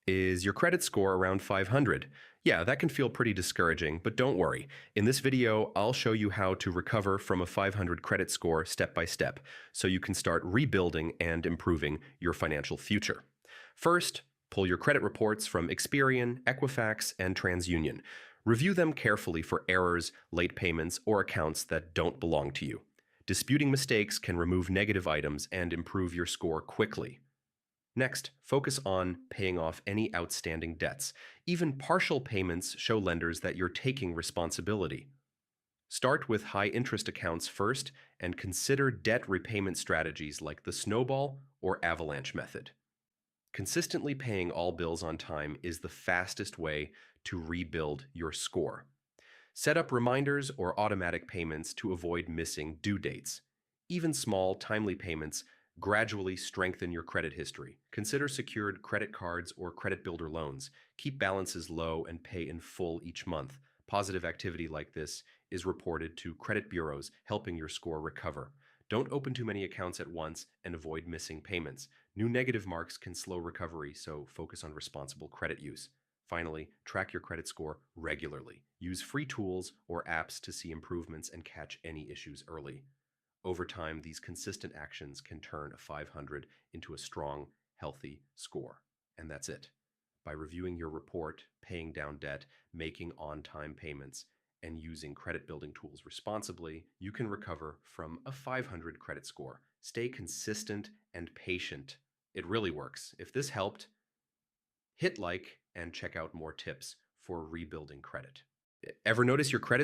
Is your credit score around 500? Yeah, that can feel pretty discouraging, but don't worry. In this video, I'll show you how to recover from a 500 credit score step by step, so you can start rebuilding and improving your financial future. First, pull your credit reports from Experian, Equifax, and TransUnion. Review them carefully for errors, late payments, or accounts that don't belong to you. Disputing mistakes can remove negative items and improve your score quickly. Next, focus on paying off any outstanding debts. Even partial payments show lenders that you're taking responsibility. Start with high interest accounts first and consider debt repayment strategies like the snowball or avalanche method. Consistently paying all bills on time is the fastest way to rebuild your score. Set up reminders or automatic payments to avoid missing due dates. Even small, timely payments gradually strengthen your credit history. Consider secured credit cards or credit builder loans. Keep balances low and pay in full each month. Positive activity like this is reported to credit bureaus, helping your score recover. Don't open too many accounts at once and avoid missing payments. New negative marks can slow recovery, so focus on responsible credit use. Finally, track your credit score regularly. Use free tools or apps to see improvements and catch any issues early. Over time, these consistent actions can turn a 500 into a strong, healthy score. And that's it. By reviewing your report, paying down debt, making on-time payments, and using credit building tools responsibly, you can recover from a 500 credit score. Stay consistent and patient. It really works. If this helped, hit like and check out more tips for rebuilding credit. Ever notice your credit